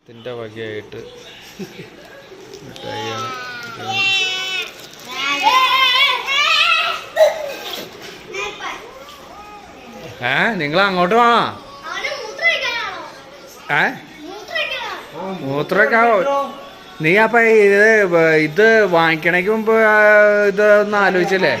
ഇതിൻ്റെ വകയായിട്ട് മിഠായിയാണ്. നിങ്ങൾ അങ്ങോട്ട് വേണോ? മൂത്രമൊക്കെയാണോ? നീ അപ്പൊ ഇത് വാങ്ങിക്കണേക്ക് മുമ്പ് ഇതൊന്നും ആലോചിച്ചല്ലേ?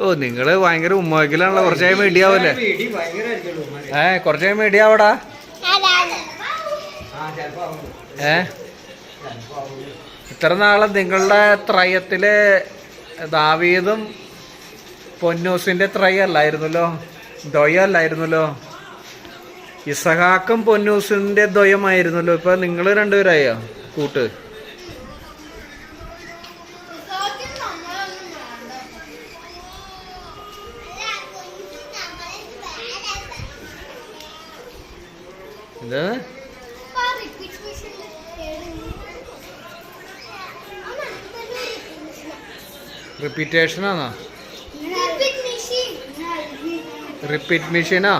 ഓ നിങ്ങള് ഭയങ്കര ഉമ്മവയ്ക്കലാണല്ലോ. കുറച്ചായി മീഡിയാവല്ലേ? കുറച്ചായി മീഡിയാവടാ. ഇത്ര നാളെ നിങ്ങളുടെ ത്രയത്തില് ദാവീദും പൊന്നൂസിന്റെ ത്രയം അല്ലായിരുന്നല്ലോ, ദ്വയം അല്ലായിരുന്നല്ലോ. ഇസഹാക്കും പൊന്നൂസിന്റെ ദ്വയമായിരുന്നല്ലോ. ഇപ്പൊ നിങ്ങള് രണ്ടുപേരായോ കൂട്ട്? എന്താ റിപ്പീറ്റേഷനാണോ? റിപ്പീറ്റ് മെഷീനാ?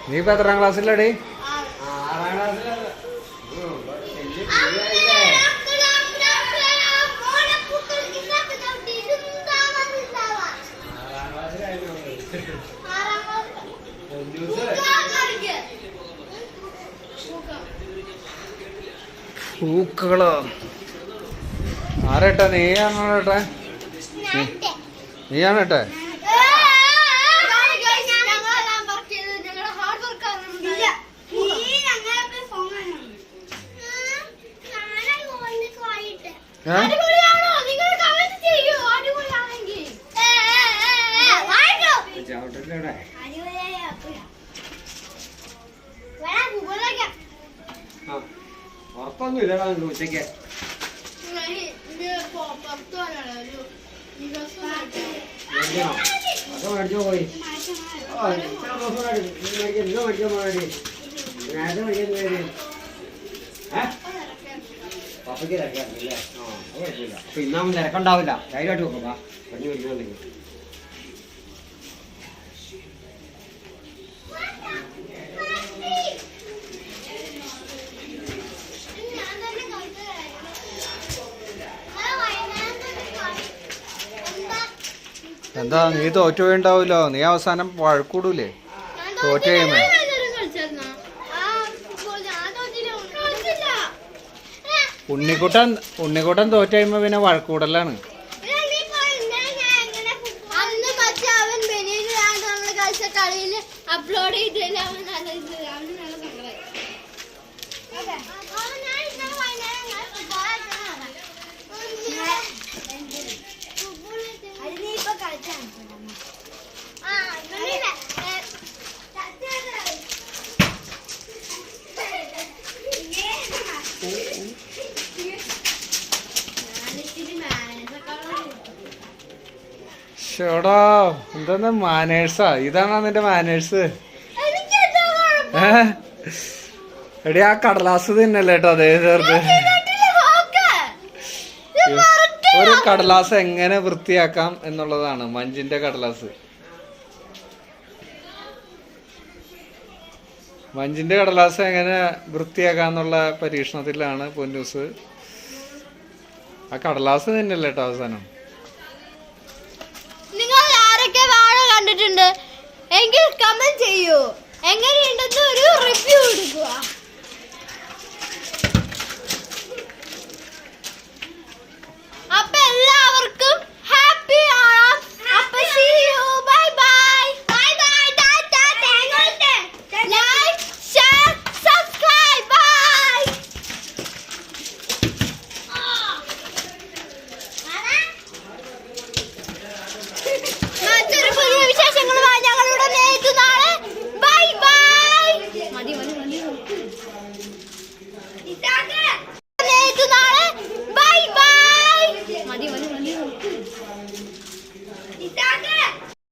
നീ ഇപ്പൊ എത്രാം ക്ലാസ്സിലടി? പൂക്കളോ? ആരേട്ടാ? നീയാണോ ഏട്ടാ? നീയാണ് ഏട്ടാ? ഉറപ്പൊന്നും ഇല്ലടാ ഉച്ചക്ക്. അതൊക്കെ മേടിച്ചോ പോയി. മേടിക്കാൻ പോയി നേരത്തെ മേടിക്കാൻ പപ്പയ്ക്ക് തിരക്കാറില്ലേ? അത് കുഴപ്പമില്ല. അപ്പൊ ഇന്നാവും തിരക്കുണ്ടാവില്ല. ധൈര്യമായിട്ട് നോക്കാം. പഞ്ഞു മേടിക്കുന്നുണ്ടെങ്കിൽ എന്താ നീ തോറ്റു പോയിണ്ടാവൂലോ? നീ അവസാനം വഴക്കൂടൂലേ തോറ്റു കഴിയുമ്പോ? ഉണ്ണിക്കുട്ടൻ തോറ്റു കഴിയുമ്പോ പിന്നെ വഴക്കൂടലാണ്. അപ്ലോഡ് ചെയ്തില്ല. ഷോടാ എന്താ മാനേഴ്സാ? ഇതാണോ നിന്റെ മാനേഴ്സ്? എടി ആ കടലാസ് തിന്നല്ലേ കേട്ടോ അതേ ചേർത്ത്. ഒരു കടലാസ് എങ്ങനെ വൃത്തിയാക്കാം എന്നുള്ളതാണ് മഞ്ചിന്റെ കടലാസ്. മഞ്ചിന്റെ കടലാസ് എങ്ങനെ വൃത്തിയാക്കാന്നുള്ള പരീക്ഷണത്തിലാണ് പൊന്നൂസ്. ആ കടലാസ് തന്നെയല്ലേ കേട്ടോ അവസാനം. നിങ്ങൾ ആരൊക്കെ വാഴ കണ്ടിട്ടുണ്ട് എങ്കിൽ കമന്റ് ചെയ്യൂ. എങ്ങനെയുണ്ടെന്ന് ഒരു റിവ്യൂ എടുക്കുക.